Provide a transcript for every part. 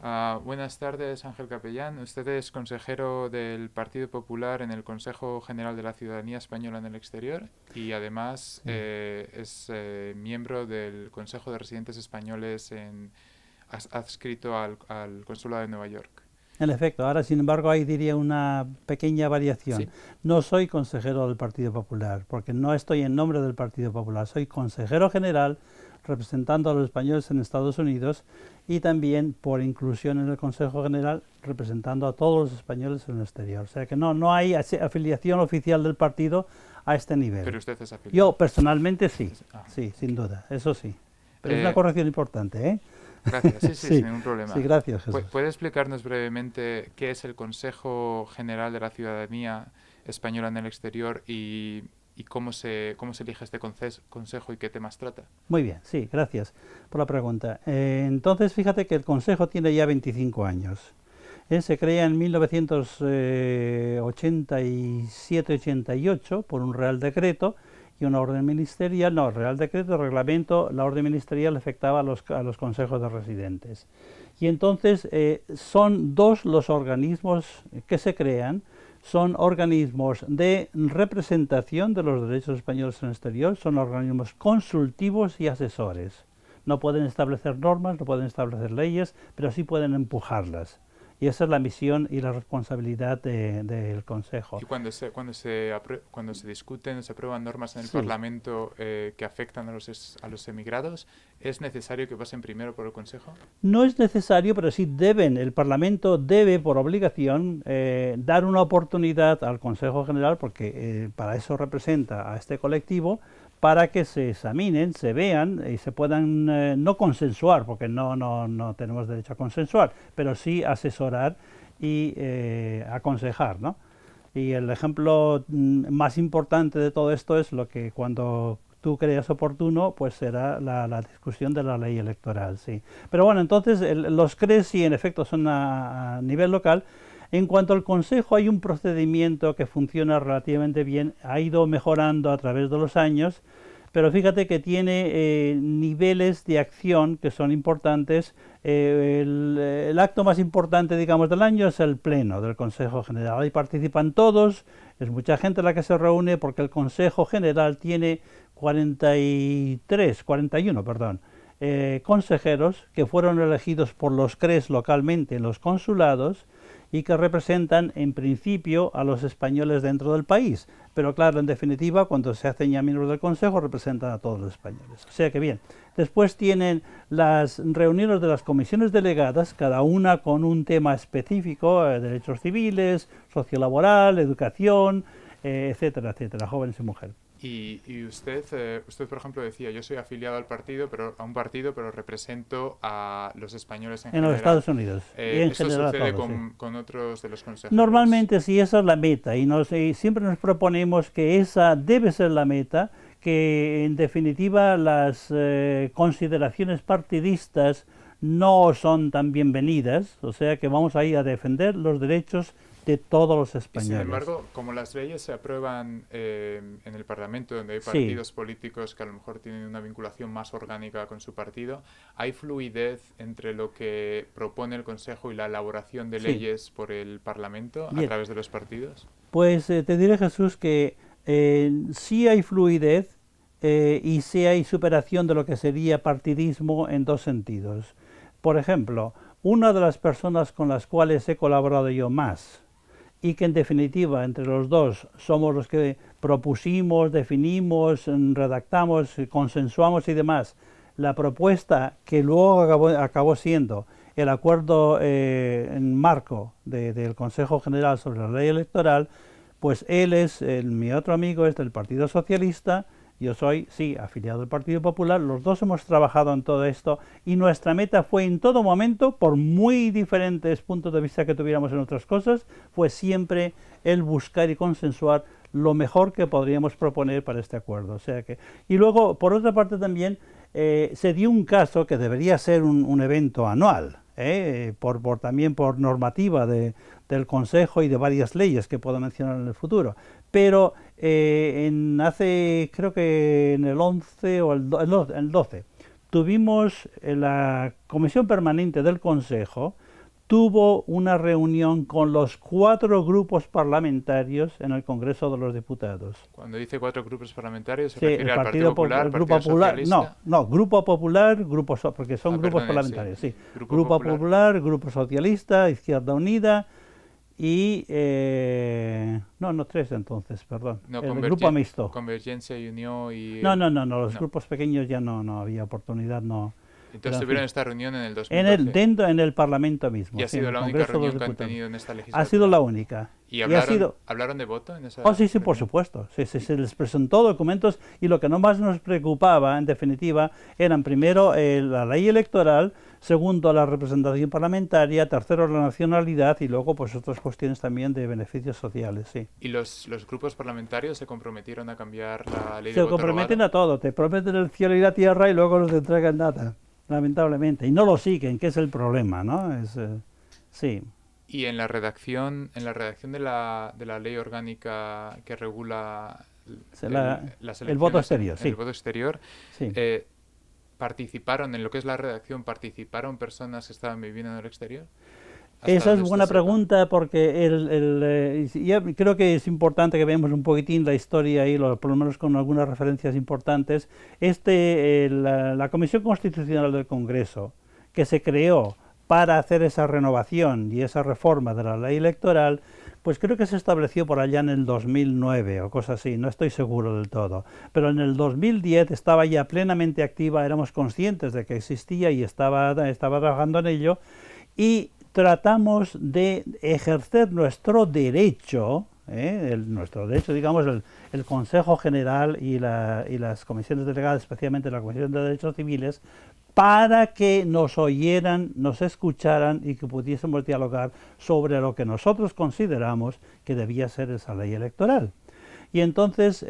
Buenas tardes, Ángel Capellán. Usted es consejero del Partido Popular en el Consejo General de la Ciudadanía Española en el Exterior y además Sí. es miembro del Consejo de Residentes Españoles adscrito al Consulado de Nueva York. En efecto, ahora sin embargo ahí diría una pequeña variación. Sí. No soy consejero del Partido Popular, porque no estoy en nombre del Partido Popular, soy consejero general representando a los españoles en Estados Unidos y también por inclusión en el Consejo General representando a todos los españoles en el exterior. O sea que no hay afiliación oficial del partido a este nivel. Pero usted es Yo afiliado. personalmente sí, Ah. sí, sin duda, eso sí. Pero es una Eh, corrección importante, ¿eh? Gracias. Sí, sí, sin Sí, ningún sí, problema. gracias Jesús. ¿Puede explicarnos brevemente qué es el Consejo General de la Ciudadanía Española en el Exterior y cómo se elige este consejo y qué temas trata? Muy bien, sí, gracias por la pregunta. Entonces, fíjate que el Consejo tiene ya 25 años. Se crea en 1987-88 por un Real Decreto y una orden ministerial. No, Real Decreto, reglamento, la orden ministerial afectaba a los consejos de residentes. Y entonces son dos los organismos que se crean. Son organismos de representación de los derechos españoles en el exterior, son organismos consultivos y asesores. No pueden establecer normas, no pueden establecer leyes, pero sí pueden empujarlas. Y esa es la misión y la responsabilidad del Consejo. Y cuando se discuten, se aprueban normas en el Sí, Parlamento que afectan a los emigrados, ¿es necesario que pasen primero por el Consejo? no es necesario, pero sí deben, el Parlamento debe por obligación dar una oportunidad al Consejo General, porque para eso representa a este colectivo, para que se examinen, se vean y se puedan no consensuar, porque no tenemos derecho a consensuar, pero sí asesorar y aconsejar, ¿no? Y el ejemplo más importante de todo esto es lo que cuando tú creas oportuno, pues será la discusión de la ley electoral, sí. Pero bueno, entonces los CRES sí en efecto son a nivel local. En cuanto al Consejo, hay un procedimiento que funciona relativamente bien, ha ido mejorando a través de los años, pero fíjate que tiene niveles de acción que son importantes. El acto más importante, digamos, del año es el pleno del Consejo General. Ahí participan todos, es mucha gente la que se reúne porque el Consejo General tiene 41, perdón, consejeros que fueron elegidos por los CRES localmente en los consulados y que representan en principio a los españoles dentro del país. Pero claro, en definitiva, cuando se hacen ya miembros del Consejo, representan a todos los españoles. O sea que bien. Después tienen las reuniones de las comisiones delegadas, cada una con un tema específico, derechos civiles, sociolaboral, educación, etcétera, etcétera, jóvenes y mujeres. Y usted, por ejemplo, decía, yo soy afiliado a un partido, pero represento a los españoles en En los general. Estados Unidos y en ¿Esto general a sucede todos, sí. con otros de los consejeros? Normalmente sí, esa es la meta y siempre nos proponemos que esa debe ser la meta, que en definitiva las consideraciones partidistas no son tan bienvenidas, o sea que vamos ahí a defender los derechos de todos los Y sin españoles. embargo, como las leyes se aprueban en el Parlamento, donde hay Sí, partidos políticos que a lo mejor tienen una vinculación más orgánica con su partido, ¿hay fluidez entre lo que propone el Consejo y la elaboración de sí, leyes por el Parlamento a bien. través de los partidos? Pues te diré, Jesús, que sí hay fluidez y sí hay superación de lo que sería partidismo en dos sentidos. Por ejemplo, una de las personas con las cuales he colaborado yo más y que en definitiva entre los dos somos los que propusimos, definimos, redactamos, consensuamos y demás, la propuesta que luego acabó siendo el acuerdo en marco del Consejo General sobre la ley electoral, pues él es, mi otro amigo es del Partido Socialista, yo soy, sí, afiliado al Partido Popular, los dos hemos trabajado en todo esto y nuestra meta fue en todo momento, por muy diferentes puntos de vista que tuviéramos en otras cosas, fue siempre el buscar y consensuar lo mejor que podríamos proponer para este acuerdo. O sea que, y luego, por otra parte también, se dio un caso que debería ser un evento anual, también por normativa del Consejo y de varias leyes que puedo mencionar en el futuro. Pero creo que en el 11 o el 12, tuvimos en la Comisión Permanente del Consejo tuvo una reunión con los 4 grupos parlamentarios en el Congreso de los Diputados. Cuando dice 4 grupos parlamentarios, ¿se Sí, refiere el al Partido Popular, el Grupo Partido Popular, Socialista? no, Grupo Popular, porque son grupos perdone, parlamentarios, sí. sí. Grupo Popular, Grupo Socialista, Izquierda Unida y... no, 3 entonces, perdón. No, el Grupo Mixto. Convergencia y Unión y... No, los grupos pequeños ya no había oportunidad, no. Entonces tuvieron esta reunión en el 2012. En el Parlamento mismo. ¿Y ha sido la única reunión que han tenido en esta legislatura? Ha sido la única. ¿Y hablaron de voto en esa sí, reunión? por supuesto. Se les presentó documentos y lo que no más nos preocupaba, en definitiva, eran primero la ley electoral, segundo la representación parlamentaria, tercero la nacionalidad y luego pues otras cuestiones también de beneficios sociales, sí. ¿Y los grupos parlamentarios se comprometieron a cambiar la ley de Se voto comprometen rogado? a todo, te prometen el cielo y la tierra y luego no te entregan nada, lamentablemente. Y no lo siguen, que es el problema, ¿no? Sí. Y en la redacción de la ley orgánica que regula el voto exterior, sí. el voto exterior, sí. ¿Participaron en lo que es la redacción? ¿Participaron personas que estaban viviendo en el exterior? Esa es buena pregunta porque yo creo que es importante que veamos un poquitín la historia y por lo menos con algunas referencias importantes. La Comisión Constitucional del Congreso, que se creó para hacer esa renovación y esa reforma de la ley electoral, pues creo que se estableció por allá en el 2009 o cosas así, no estoy seguro del todo. Pero en el 2010 estaba ya plenamente activa, éramos conscientes de que existía y estaba trabajando en ello, y tratamos de ejercer nuestro derecho, digamos, el Consejo General y las comisiones delegadas, especialmente la Comisión de Derechos Civiles, para que nos oyeran, nos escucharan y que pudiésemos dialogar sobre lo que nosotros consideramos que debía ser esa ley electoral. Y entonces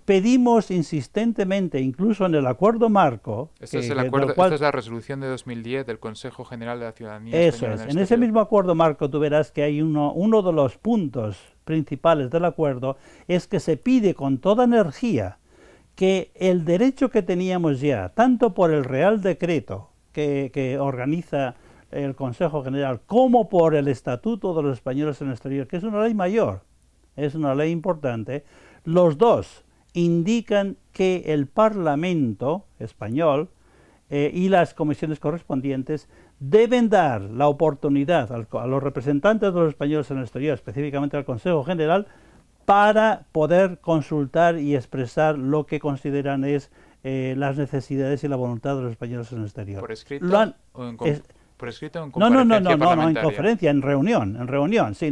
pedimos insistentemente, incluso en el acuerdo marco... Esta es la resolución de 2010 del Consejo General de la Ciudadanía Eso es, en ese mismo acuerdo marco tú verás que hay uno de los puntos principales del acuerdo es que se pide con toda energía que el derecho que teníamos ya, tanto por el Real Decreto que organiza el Consejo General, como por el Estatuto de los Españoles en el Exterior, que es una ley mayor, es una ley importante, los dos indican que el Parlamento español y las comisiones correspondientes deben dar la oportunidad a los representantes de los españoles en el exterior, específicamente al Consejo General, para poder consultar y expresar lo que consideran es las necesidades y la voluntad de los españoles en el exterior. ¿Por escrito o en ¿Por escrito o en comparecencia parlamentaria? En conferencia, en reunión, sí,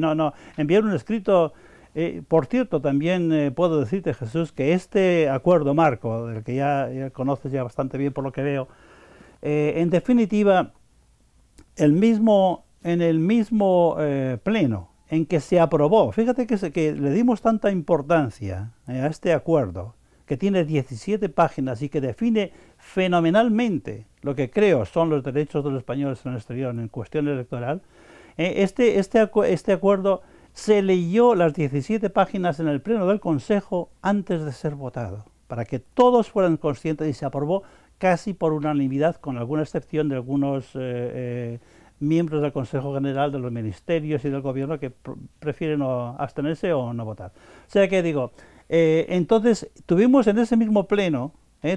enviar un escrito. Por cierto, también puedo decirte, Jesús, que este acuerdo marco, del que ya conoces ya bastante bien por lo que veo, en definitiva, en el mismo pleno en que se aprobó, fíjate que le dimos tanta importancia a este acuerdo, que tiene 17 páginas y que define fenomenalmente lo que creo son los derechos de los españoles en el exterior en cuestión electoral. Este acuerdo se leyó las 17 páginas en el pleno del Consejo antes de ser votado, para que todos fueran conscientes, y se aprobó casi por unanimidad, con alguna excepción de algunos miembros del Consejo General, de los ministerios y del gobierno que prefieren abstenerse o no votar. O sea que digo, entonces tuvimos en ese mismo pleno,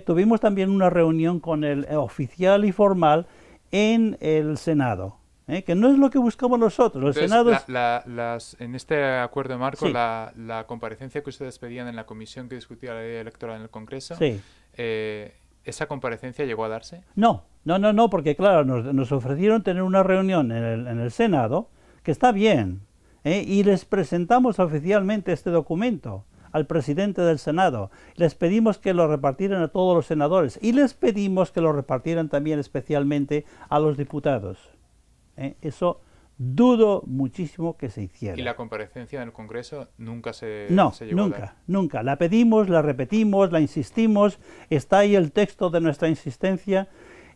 tuvimos también una reunión con el oficial y formal en el Senado, que no es lo que buscamos nosotros. Los Entonces, senados... en este acuerdo marco, sí. la comparecencia que ustedes pedían en la comisión que discutía la ley electoral en el Congreso, sí. ¿Esa comparecencia llegó a darse? No, porque claro, nos ofrecieron tener una reunión en el Senado, que está bien, y les presentamos oficialmente este documento al presidente del Senado. Les pedimos que lo repartieran a todos los senadores y les pedimos que lo repartieran también especialmente a los diputados. Eso dudo muchísimo que se hiciera. ¿Y la comparecencia en el Congreso nunca se No, llegó a dar? nunca. La pedimos, la repetimos, la insistimos, está ahí el texto de nuestra insistencia,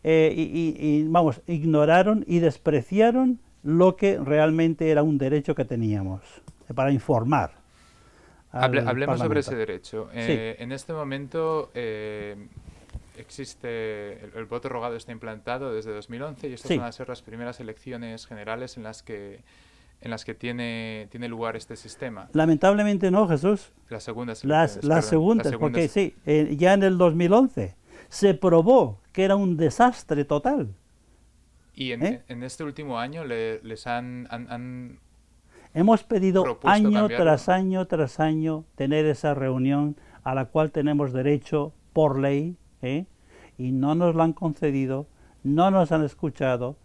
vamos, ignoraron y despreciaron lo que realmente era un derecho que teníamos para informar. Hablemos sobre ese derecho. Sí. En este momento existe, el voto rogado está implantado desde 2011 y estas Sí. van a ser las primeras elecciones generales en las que tiene lugar este sistema. Lamentablemente no, Jesús. Las segundas Las elecciones, perdón, segundas, porque sí, ya en el 2011 se probó que era un desastre total. Y ¿Eh? en este último año les han Hemos pedido propuesto año cambiarlo. tras año tras año tener esa reunión a la cual tenemos derecho por ley, ¿eh? Y no nos la han concedido, no nos han escuchado,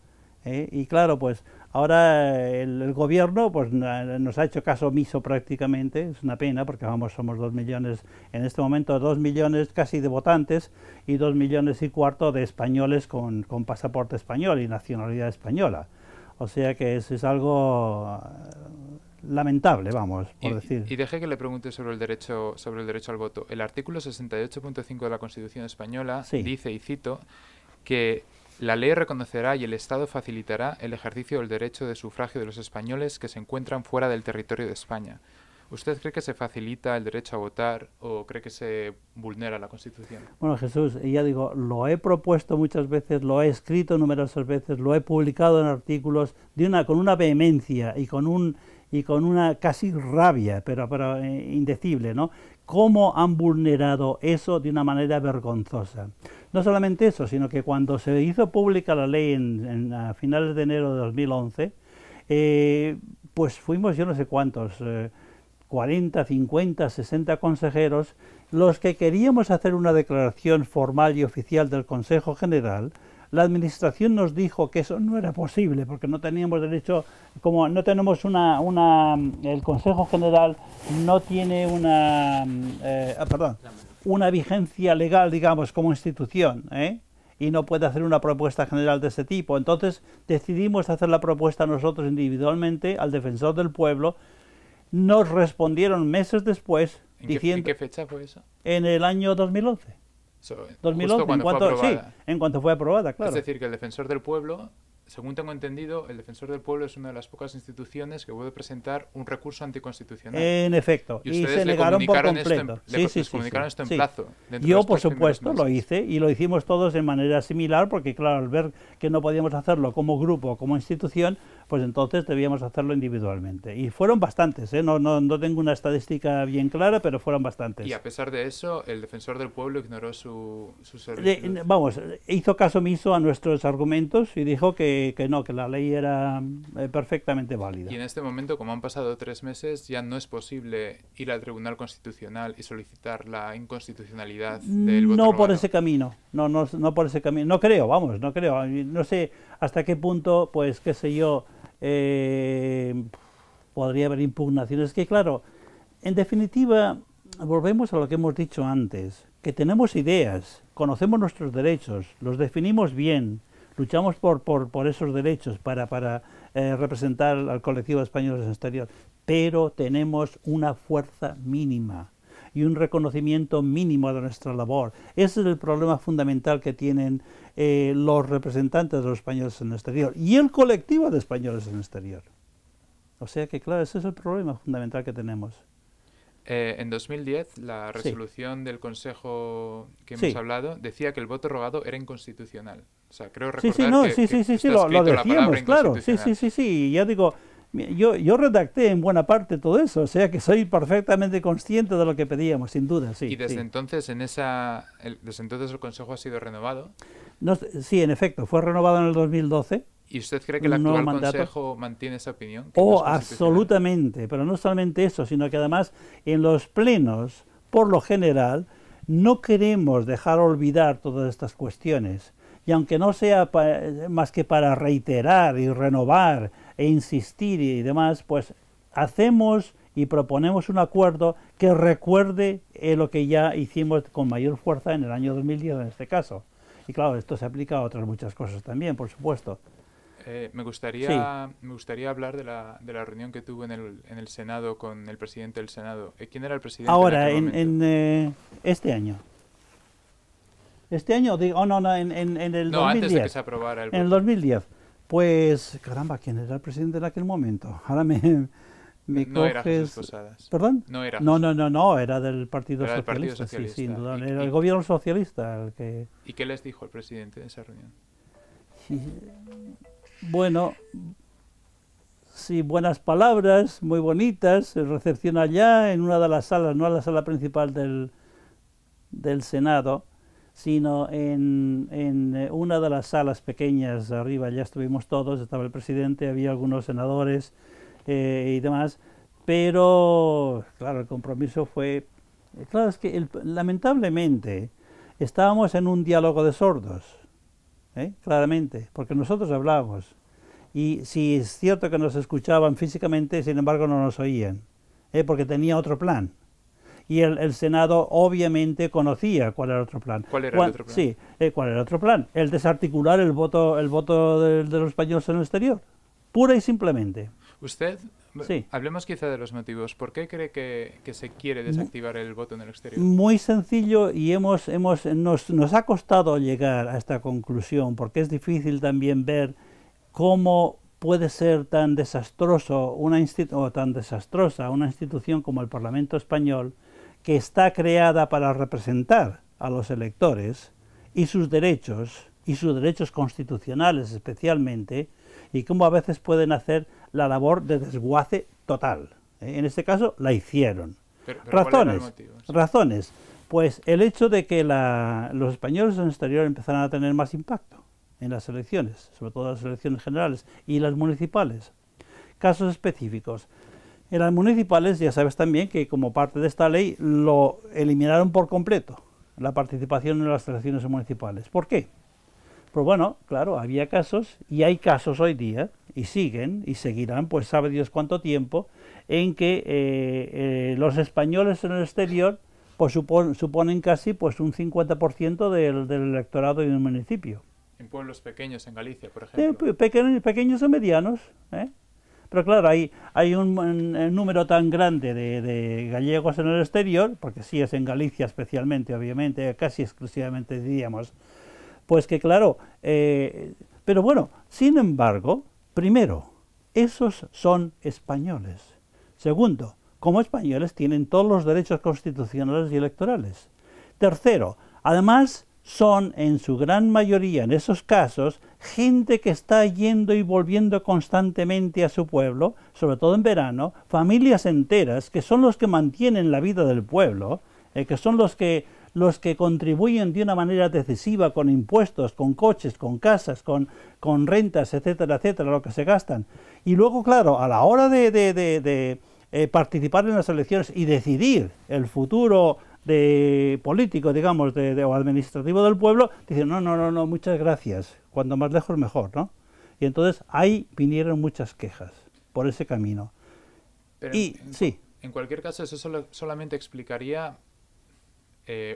¿eh? Y claro, pues ahora el gobierno pues nos ha hecho caso omiso prácticamente. Es una pena porque vamos, somos 2 millones, en este momento 2 millones casi de votantes y 2 millones y cuarto de españoles con pasaporte español y nacionalidad española. O sea que es algo lamentable, vamos, por decir. Y deje que le pregunte sobre el derecho al voto. El artículo 68.5 de la Constitución española Sí. dice, y cito, que la ley reconocerá y el Estado facilitará el ejercicio del derecho de sufragio de los españoles que se encuentran fuera del territorio de España. ¿Usted cree que se facilita el derecho a votar o cree que se vulnera la Constitución? Bueno, Jesús, ya digo, lo he propuesto muchas veces, lo he escrito numerosas veces, lo he publicado en artículos con una vehemencia y con una casi rabia, pero indecible, ¿no? Cómo han vulnerado eso de una manera vergonzosa. No solamente eso, sino que cuando se hizo pública la ley a finales de enero de 2011, pues fuimos yo no sé cuántos, 40, 50, 60 consejeros, los que queríamos hacer una declaración formal y oficial del Consejo General. La Administración nos dijo que eso no era posible porque no teníamos derecho, como no tenemos el Consejo General no tiene una vigencia legal, digamos, como institución, ¿eh? Y no puede hacer una propuesta general de ese tipo. Entonces decidimos hacer la propuesta nosotros individualmente al Defensor del Pueblo. Nos respondieron meses después diciendo... ¿En qué fecha fue eso? En el año 2011. 2011, en cuanto fue aprobada, claro. Es decir, que el Defensor del Pueblo, según tengo entendido, el Defensor del Pueblo es una de las pocas instituciones que puede presentar un recurso anticonstitucional. En efecto, y se negaron por completo. Les comunicaron esto en plazo. Yo, por supuesto, lo hice y lo hicimos todos de manera similar porque, claro, al ver que no podíamos hacerlo como grupo o como institución, pues entonces debíamos hacerlo individualmente. Y fueron bastantes, ¿eh? No tengo una estadística bien clara, pero fueron bastantes. Y a pesar de eso, el Defensor del Pueblo ignoró su vamos, hizo caso omiso a nuestros argumentos y dijo que no, que la ley era perfectamente válida. Y en este momento, como han pasado 3 meses, ya no es posible ir al Tribunal Constitucional y solicitar la inconstitucionalidad del voto No rogado. por ese camino, no por ese camino. No creo, vamos, no creo. No sé hasta qué punto, pues, qué sé yo, podría haber impugnaciones. Que claro, en definitiva, volvemos a lo que hemos dicho antes, que tenemos ideas, conocemos nuestros derechos, los definimos bien, luchamos por esos derechos para representar al colectivo de españoles en el exterior, pero tenemos una fuerza mínima y un reconocimiento mínimo de nuestra labor. Ese es el problema fundamental que tienen los representantes de los españoles en el exterior y el colectivo de españoles en el exterior. O sea que, claro, ese es el problema fundamental que tenemos. En 2010, la resolución del Consejo que hemos hablado decía que el voto rogado era inconstitucional. O sea, creo recordar que lo decíamos, claro. Sí, ya digo, yo redacté en buena parte todo eso, o sea que soy perfectamente consciente de lo que pedíamos, sin duda, sí. Y desde entonces, desde entonces el Consejo ha sido renovado. Sí, en efecto, fue renovado en el 2012. ¿Y usted cree que el actual Consejo mantiene esa opinión? Absolutamente, pero no solamente eso, sino que además en los plenos, por lo general, no queremos dejar olvidar todas estas cuestiones. Y aunque no sea más que para reiterar y renovar e insistir y demás, pues hacemos y proponemos un acuerdo que recuerde lo que ya hicimos con mayor fuerza en el año 2010 en este caso. Y claro, esto se aplica a otras muchas cosas también, por supuesto. Me gustaría hablar de la reunión que tuvo en el Senado con el presidente del Senado. ¿Quién era el presidente? Ahora, en este año. Este año, en el 2010. No, antes de que se aprobara el voto. En el 2010. Pues, caramba, ¿quién era el presidente en aquel momento? Ahora Me No era Jesús coges... Posadas. ¿Perdón? No era No, Jesús. no, no, no, era del Partido Era del Partido Socialista, sí, Socialista. sin duda. ¿Y- Era el y- gobierno socialista el que... ¿Y qué les dijo el presidente en esa reunión? Bueno, sí, buenas palabras, muy bonitas, recepción allá en una de las salas, no en la sala principal del Senado, sino en una de las salas pequeñas arriba, ya estuvimos todos, estaba el presidente, había algunos senadores y demás, pero claro, el compromiso fue... Claro, es que lamentablemente estábamos en un diálogo de sordos, claramente, porque nosotros hablábamos. Y si es cierto que nos escuchaban físicamente, sin embargo no nos oían, porque tenía otro plan. Y el Senado obviamente conocía cuál era el otro plan. ¿Cuál era el otro plan? Sí, ¿cuál era el otro plan? El desarticular el voto de los españoles en el exterior, pura y simplemente. Usted, Sí. hablemos quizá de los motivos. ¿Por qué cree que se quiere desactivar el voto en el exterior? Muy sencillo, y nos ha costado llegar a esta conclusión, porque es difícil también ver cómo puede ser tan desastroso tan desastrosa una institución como el Parlamento Español, que está creada para representar a los electores y sus derechos constitucionales especialmente, y cómo a veces pueden hacer la labor de desguace total. En este caso la hicieron. Pero Razones, ¿cuál era el motivo? razones. Pues el hecho de que los españoles en el exterior empezaran a tener más impacto en las elecciones, sobre todo las elecciones generales y las municipales. Casos específicos. En las municipales ya sabes también que como parte de esta ley lo eliminaron por completo, la participación en las elecciones municipales. ¿Por qué? Pues bueno, claro, había casos, y hay casos hoy día, y siguen, y seguirán, pues sabe Dios cuánto tiempo, en que los españoles en el exterior pues suponen casi pues un 50% del electorado de un municipio. En pueblos pequeños, en Galicia, por ejemplo. Pequeños o medianos, Pero claro, hay un número tan grande de gallegos en el exterior, porque sí es en Galicia especialmente, obviamente, casi exclusivamente diríamos, pues que claro, pero bueno, sin embargo, primero, esos son españoles. Segundo, como españoles tienen todos los derechos constitucionales y electorales. Tercero, además son en su gran mayoría, en esos casos, gente que está yendo y volviendo constantemente a su pueblo, sobre todo en verano, familias enteras, que son los que mantienen la vida del pueblo, que son los que contribuyen de una manera decisiva con impuestos, con coches, con casas, con rentas, etcétera, etcétera, lo que se gastan. Y luego, claro, a la hora de participar en las elecciones y decidir el futuro político, digamos, o administrativo del pueblo, dicen, no, muchas gracias, cuanto más lejos mejor, ¿no? Y entonces ahí vinieron muchas quejas por ese camino. Pero sí. En cualquier caso, eso solamente explicaría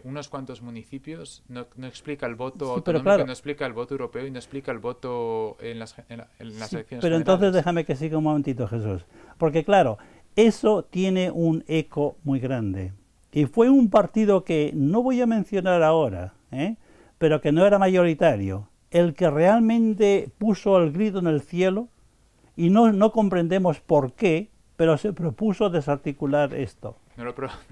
unos cuantos municipios, no explica el voto autonómico, claro, no explica el voto europeo y no explica el voto en las elecciones pero generales. Entonces déjame que siga un momentito, Jesús, porque claro, eso tiene un eco muy grande. Y fue un partido que no voy a mencionar ahora, pero que no era mayoritario, el que realmente puso el grito en el cielo, y no comprendemos por qué, pero se propuso desarticular esto. No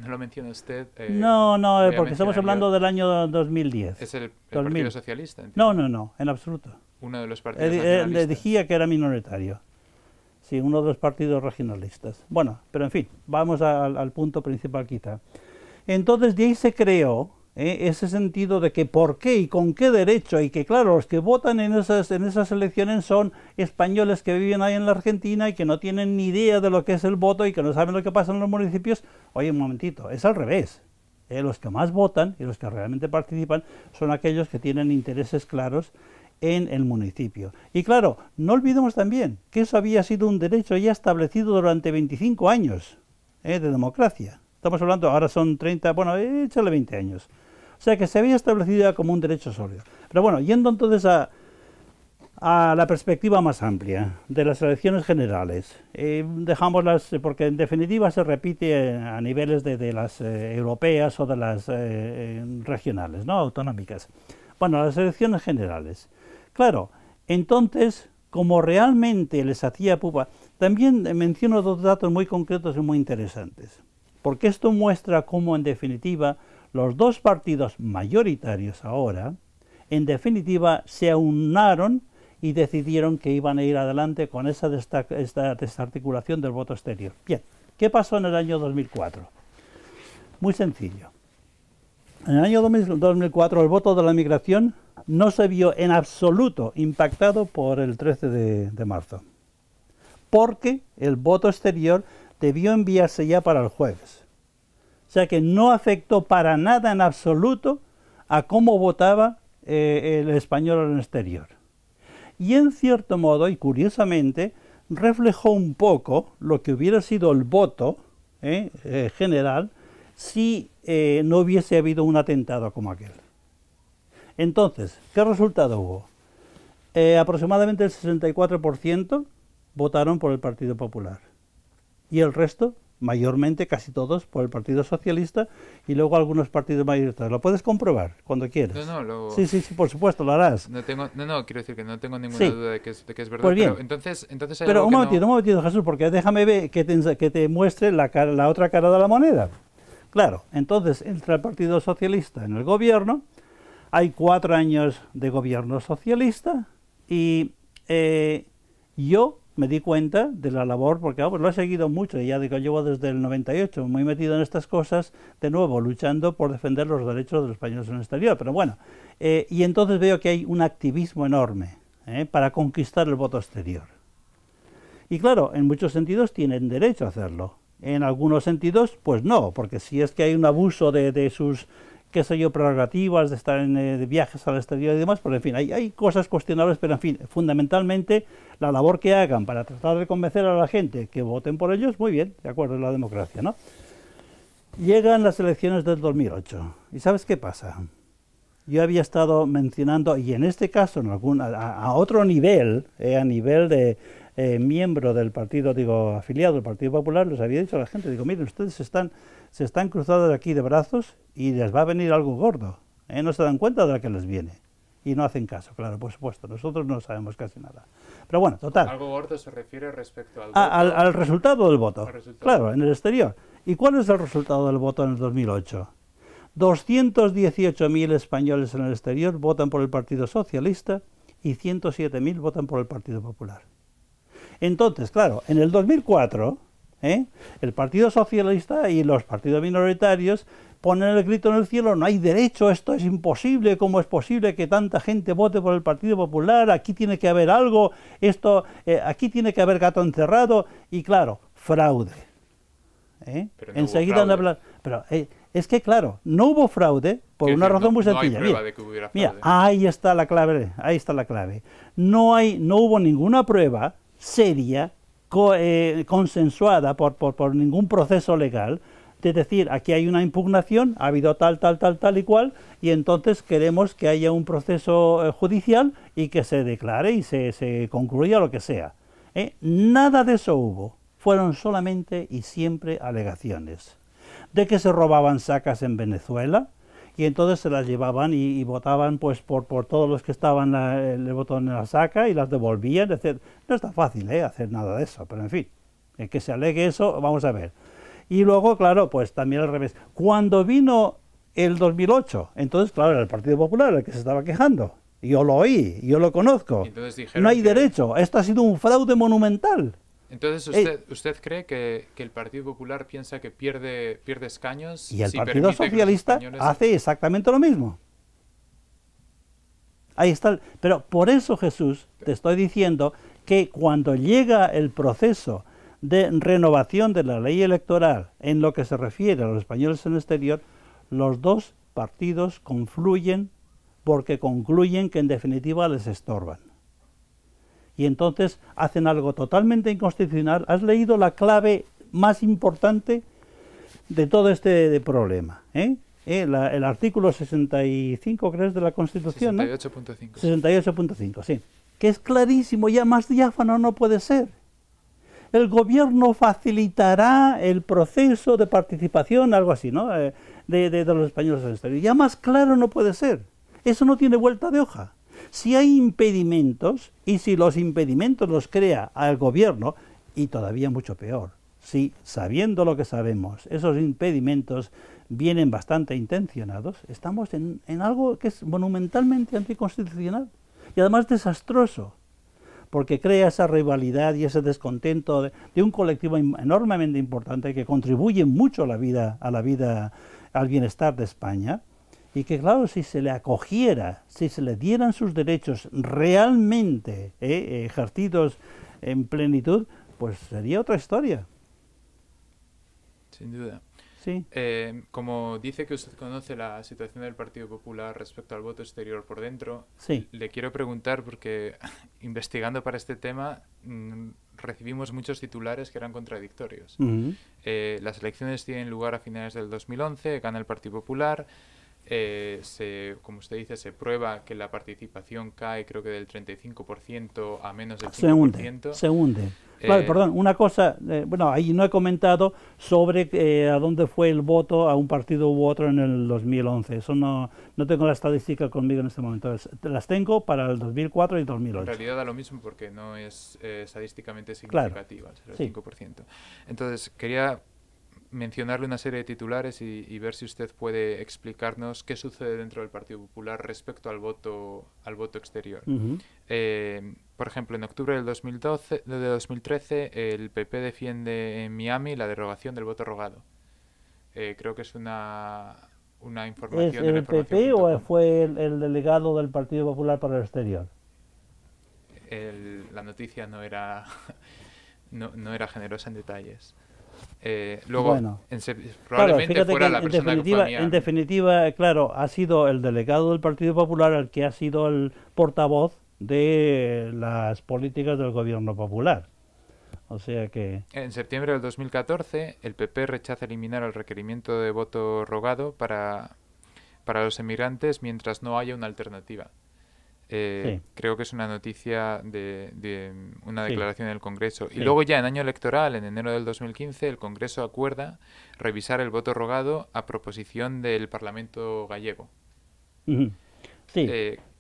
lo menciona usted. No, porque estamos hablando del año 2010. ¿Es el Partido Socialista? No, en absoluto. Uno de los partidos nacionalistas. Decía que era minoritario. Sí, uno de los partidos regionalistas. Bueno, pero en fin, vamos al punto principal quizá. Entonces de ahí se creó ese sentido de que por qué y con qué derecho, y que claro, los que votan en esas elecciones son españoles que viven ahí en la Argentina y que no tienen ni idea de lo que es el voto y que no saben lo que pasa en los municipios. Oye, un momentito, es al revés. Los que más votan y los que realmente participan son aquellos que tienen intereses claros en el municipio. Y claro, no olvidemos también que eso había sido un derecho ya establecido durante 25 años de democracia. Estamos hablando, ahora son 30, bueno, échale 20 años. O sea que se había establecido ya como un derecho sólido. Pero bueno, yendo entonces a la perspectiva más amplia de las elecciones generales, dejámoslas, porque en definitiva se repite a niveles de las europeas o de las regionales, ¿no? Autonómicas. Bueno, las elecciones generales. Claro, entonces como realmente les hacía pupa. También menciono dos datos muy concretos y muy interesantes, porque esto muestra cómo, en definitiva, los dos partidos mayoritarios ahora, en definitiva, se aunaron y decidieron que iban a ir adelante con esta desarticulación del voto exterior. Bien, ¿qué pasó en el año 2004? Muy sencillo. En el año 2004 el voto de la migración no se vio en absoluto impactado por el 13 de marzo, porque el voto exterior debió enviarse ya para el jueves. O sea que no afectó para nada en absoluto a cómo votaba el español en el exterior. Y en cierto modo, y curiosamente, reflejó un poco lo que hubiera sido el voto general si no hubiese habido un atentado como aquel. Entonces, ¿qué resultado hubo? Aproximadamente el 64% votaron por el Partido Popular. Y el resto, mayormente, casi todos, por el Partido Socialista y luego algunos partidos mayoritarios. ¿Lo puedes comprobar cuando quieras? Sí, por supuesto, lo harás. Quiero decir que no tengo ninguna duda de que es verdad. Pues bien, pero entonces hay pero algo un momentito, Jesús, porque déjame ver que te muestre la otra cara de la moneda. Claro, entonces entra el Partido Socialista en el gobierno, hay 4 años de gobierno socialista y yo me di cuenta de la labor, porque lo he seguido mucho, ya digo, llevo desde el 98 muy metido en estas cosas, de nuevo, luchando por defender los derechos de los españoles en el exterior, pero bueno, y entonces veo que hay un activismo enorme para conquistar el voto exterior. Y claro, en muchos sentidos tienen derecho a hacerlo, en algunos sentidos, pues no, porque si es que hay un abuso de sus, qué sé yo, prerrogativas, de estar de viajes al exterior y demás, pues en fin, hay cosas cuestionables, pero en fin, fundamentalmente la labor que hagan para tratar de convencer a la gente que voten por ellos, muy bien, de acuerdo, en la democracia, ¿no? Llegan las elecciones del 2008, ¿y sabes qué pasa? Yo había estado mencionando, y en este caso a otro nivel, a nivel de miembro del partido, afiliado del Partido Popular, les había dicho a la gente, miren, ustedes se están cruzados aquí de brazos y les va a venir algo gordo, no se dan cuenta de lo que les viene y no hacen caso, claro, por supuesto, nosotros no sabemos casi nada. Pero bueno, total. Algo gordo se refiere respecto al voto, al resultado del voto, claro, en el exterior. ¿Y cuál es el resultado del voto en el 2008? 218.000 españoles en el exterior votan por el Partido Socialista y 107.000 votan por el Partido Popular. Entonces, claro, en el 2004, el Partido Socialista y los partidos minoritarios ponen el grito en el cielo, no hay derecho, esto es imposible, ¿cómo es posible que tanta gente vote por el Partido Popular? Aquí tiene que haber algo, aquí tiene que haber gato encerrado, y claro, fraude. Pero no enseguida han hablado. Pero es que claro, no hubo fraude por una razón muy sencilla. No hay prueba de que hubiera fraude. Mira, ahí está la clave, No hubo ninguna prueba seria, consensuada por ningún proceso legal, de decir, aquí hay una impugnación, ha habido tal y cual, y entonces queremos que haya un proceso judicial y que se declare y se concluya lo que sea. Nada de eso hubo. Fueron solamente y siempre alegaciones de que se robaban sacas en Venezuela y entonces se las llevaban y votaban pues por todos los que estaban el botón en la saca y las devolvían, etc. No está fácil hacer nada de eso, pero en fin, que se alegue eso, vamos a ver. Y luego, claro, pues también al revés. Cuando vino el 2008, entonces, claro, era el Partido Popular el que se estaba quejando. Yo lo oí, yo lo conozco. No hay derecho, esto ha sido un fraude monumental. Entonces, ¿usted cree que el Partido Popular piensa que pierde escaños? Y el Partido Socialista hace exactamente lo mismo. Ahí está. Pero por eso, Jesús, te estoy diciendo que cuando llega el proceso de renovación de la ley electoral en lo que se refiere a los españoles en el exterior, los dos partidos confluyen porque concluyen que en definitiva les estorban. Y entonces hacen algo totalmente inconstitucional. ¿Has leído la clave más importante de todo este problema? El artículo 65, ¿crees?, de la Constitución, 68.5. ¿no? 68.5, sí. Que es clarísimo, ya más diáfano no puede ser. El gobierno facilitará el proceso de participación, algo así, ¿no?, de los españoles en el exterior. Ya más claro no puede ser. Eso no tiene vuelta de hoja. si hay impedimentos y si los impedimentos los crea el gobierno, y todavía mucho peor, si sabiendo lo que sabemos, esos impedimentos vienen bastante intencionados, estamos en algo que es monumentalmente anticonstitucional y además desastroso, porque crea esa rivalidad y ese descontento de un colectivo enormemente importante que contribuye mucho a la vida, al bienestar de España, y que claro, si se le acogiera, si se le dieran sus derechos realmente ejercidos en plenitud, pues sería otra historia. Sin duda. Sí. Como dice que usted conoce la situación del Partido Popular respecto al voto exterior por dentro, Sí. le quiero preguntar porque investigando para este tema recibimos muchos titulares que eran contradictorios. Las elecciones tienen lugar a finales del 2011, gana el Partido Popular, como usted dice, se prueba que la participación cae creo que del 35% a menos del 5%. Se hunde. Claro, perdón, una cosa, bueno, ahí no he comentado sobre a dónde fue el voto a un partido u otro en el 2011. Eso no tengo la estadística conmigo en este momento. Las tengo para el 2004 y 2008. En realidad da lo mismo porque no es estadísticamente significativa, claro, el 5%. Entonces, quería mencionarle una serie de titulares y ver si usted puede explicarnos qué sucede dentro del Partido Popular respecto al voto exterior. Por ejemplo, en octubre del 2013 el PP defiende en Miami la derogación del voto rogado. Creo que es una información ¿Es el PP o fue el delegado del Partido Popular para el exterior? La noticia no era generosa en detalles. Luego, bueno, probablemente claro, fuera la persona que fue a Miami. En definitiva, claro, ha sido el delegado del Partido Popular el que ha sido el portavoz de las políticas del gobierno popular. O sea que... En septiembre del 2014, el PP rechaza eliminar el requerimiento de voto rogado para los emigrantes mientras no haya una alternativa. Sí. Creo que es una noticia de una declaración del Congreso. Y Sí. luego ya en año electoral, en enero del 2015, el Congreso acuerda revisar el voto rogado a proposición del Parlamento gallego. Sí,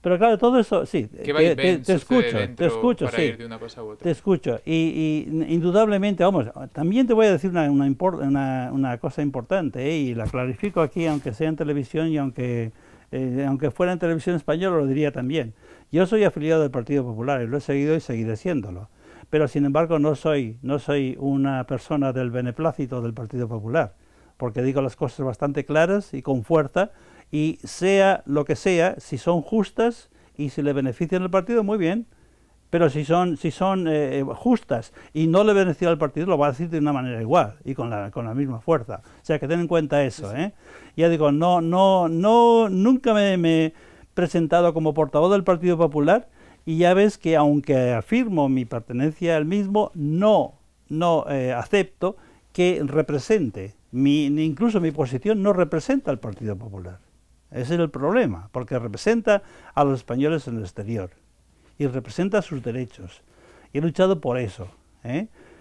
pero claro, todo eso, sí, te escucho, para sí, ir de una cosa u otra. te escucho. Y indudablemente, vamos, también te voy a decir una cosa importante, y la clarifico aquí, aunque sea en televisión y aunque fuera en televisión española lo diría también. Yo soy afiliado del Partido Popular y lo he seguido y seguiré siéndolo. Pero sin embargo no soy una persona del beneplácito del Partido Popular, porque digo las cosas bastante claras y con fuerza, y sea lo que sea, si son justas y si le benefician al partido, muy bien. Pero si son justas y no le benefician al partido, lo va a decir de una manera igual y con la misma fuerza. O sea, que ten en cuenta eso, ¿eh? Ya digo, nunca me he presentado como portavoz del Partido Popular, y ya ves que aunque afirmo mi pertenencia al mismo, no acepto que represente, incluso mi posición no representa al Partido Popular. Ese es el problema, porque representa a los españoles en el exterior y representa sus derechos. Y he luchado por eso,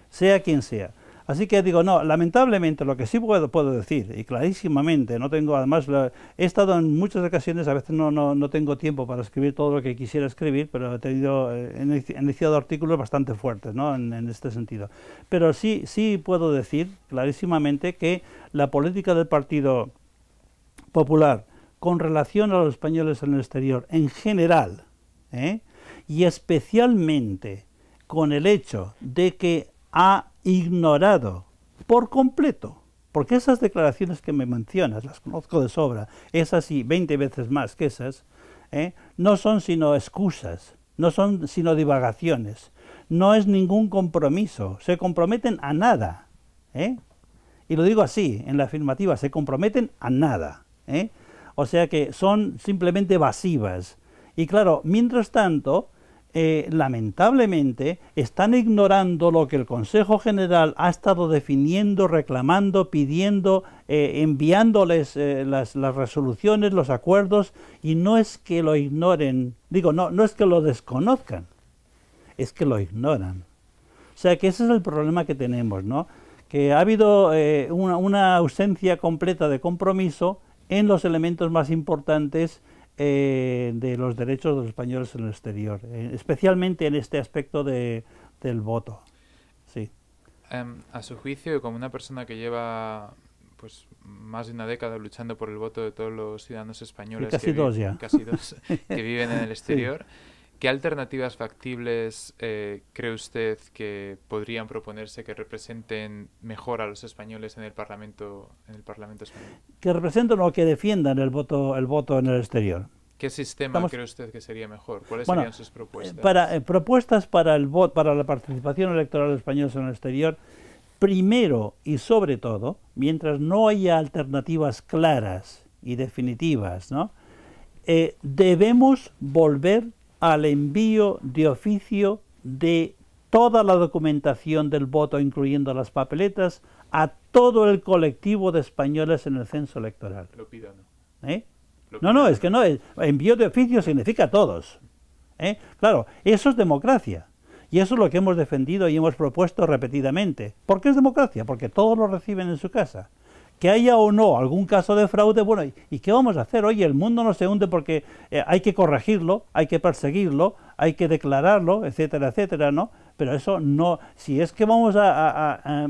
sea quien sea. Así que digo, no, lamentablemente lo que sí puedo decir, y clarísimamente, no tengo, además, he estado en muchas ocasiones, a veces no tengo tiempo para escribir todo lo que quisiera escribir, pero he iniciado artículos bastante fuertes, ¿no?, en este sentido. Pero sí puedo decir clarísimamente que la política del Partido Popular con relación a los españoles en el exterior en general, y especialmente con el hecho de que ha ignorado por completo, porque esas declaraciones que me mencionas, las conozco de sobra, esas y 20 veces más que esas, no son sino excusas, no son sino divagaciones, no es ningún compromiso, se comprometen a nada, y lo digo así, en la afirmativa, se comprometen a nada, o sea que son simplemente evasivas. Y claro, mientras tanto, lamentablemente, están ignorando lo que el Consejo General ha estado definiendo, reclamando, pidiendo, enviándoles las resoluciones, los acuerdos, y no es que lo ignoren, no es que lo desconozcan, es que lo ignoran. O sea que ese es el problema que tenemos, ¿no? Que ha habido una ausencia completa de compromiso en los elementos más importantes de los derechos de los españoles en el exterior, especialmente en este aspecto del voto. Sí. A su juicio, como una persona que lleva pues más de una década luchando por el voto de todos los ciudadanos españoles, casi dos ya, casi dos, que viven en el exterior, sí. ¿Qué alternativas factibles cree usted que podrían proponerse que representen mejor a los españoles en el Parlamento español? Que representen o que defiendan el voto en el exterior. ¿Qué sistema cree usted que sería mejor? ¿Cuáles serían sus propuestas? Propuestas para el voto, para la participación electoral de españoles en el exterior. Primero y sobre todo, mientras no haya alternativas claras y definitivas, ¿no? Debemos volver al envío de oficio de toda la documentación del voto, incluyendo las papeletas, a todo el colectivo de españoles en el censo electoral. Lo pido, ¿no? No, es que no, envío de oficio significa todos. Claro, eso es democracia. Y eso es lo que hemos defendido y hemos propuesto repetidamente. ¿Por qué es democracia? Porque todos lo reciben en su casa. Que haya o no algún caso de fraude, bueno, ¿y qué vamos a hacer? Oye, el mundo no se hunde porque hay que corregirlo, hay que perseguirlo, hay que declararlo, etcétera, etcétera, ¿no? Pero eso no, si es que vamos a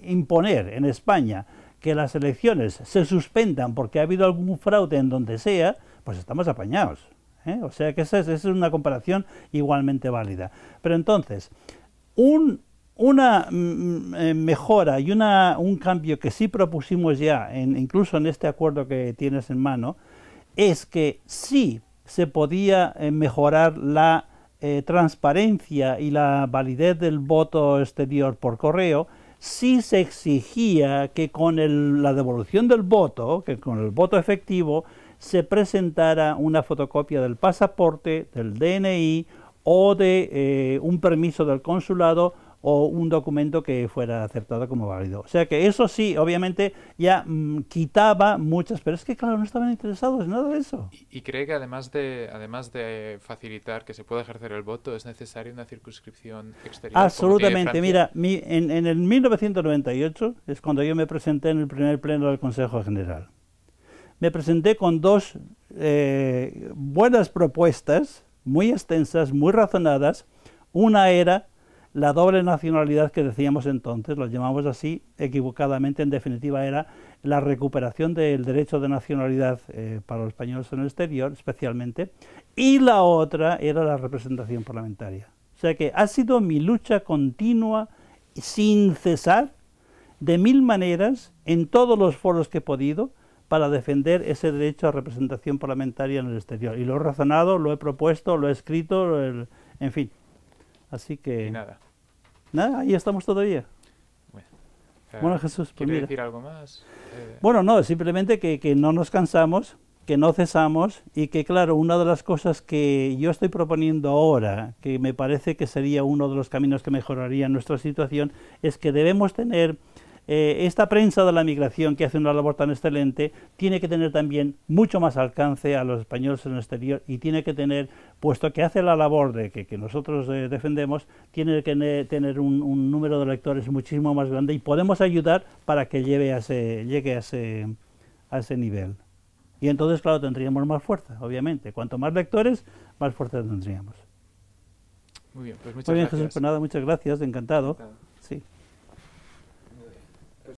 imponer en España que las elecciones se suspendan porque ha habido algún fraude en donde sea, pues estamos apañados. O sea que esa es una comparación igualmente válida. Pero entonces, una mejora y un cambio que sí propusimos ya, incluso en este acuerdo que tienes en mano, es que sí se podía mejorar la transparencia y la validez del voto exterior por correo, sí se exigía que con la devolución del voto, que con el voto efectivo, se presentara una fotocopia del pasaporte, del DNI o de un permiso del consulado o un documento que fuera aceptado como válido. O sea que eso sí, obviamente, ya quitaba muchas, pero es que claro, no estaban interesados en nada de eso. ¿Y cree que además de facilitar que se pueda ejercer el voto, es necesaria una circunscripción exterior? Absolutamente. Mira, en el 1998 es cuando yo me presenté en el primer pleno del Consejo General. Me presenté con dos buenas propuestas, muy extensas, muy razonadas. Una era la doble nacionalidad que decíamos entonces, lo llamamos así equivocadamente, en definitiva era la recuperación del derecho de nacionalidad para los españoles en el exterior, especialmente, y la otra era la representación parlamentaria. O sea que ha sido mi lucha continua, sin cesar, de mil maneras, en todos los foros que he podido, para defender ese derecho a representación parlamentaria en el exterior. Y lo he razonado, lo he propuesto, lo he escrito, en fin. Así que... Y nada. Nada, ahí estamos todavía. Bueno, Jesús, pues ¿quiere decir algo más? Bueno, no, simplemente que no nos cansamos, que no cesamos y que, claro, una de las cosas que yo estoy proponiendo ahora, que me parece que sería uno de los caminos que mejoraría nuestra situación, es que debemos tener... esta prensa de la migración que hace una labor tan excelente tiene que tener también mucho más alcance a los españoles en el exterior y tiene que tener, puesto que hace la labor de que nosotros defendemos, tiene que tener un número de lectores muchísimo más grande y podemos ayudar para que llegue a ese nivel. Y entonces, claro, tendríamos más fuerza, obviamente. Cuanto más lectores, más fuerza tendríamos. Muy bien, pues muchas Muy bien, gracias. Jesús, pues nada, muchas gracias, encantado.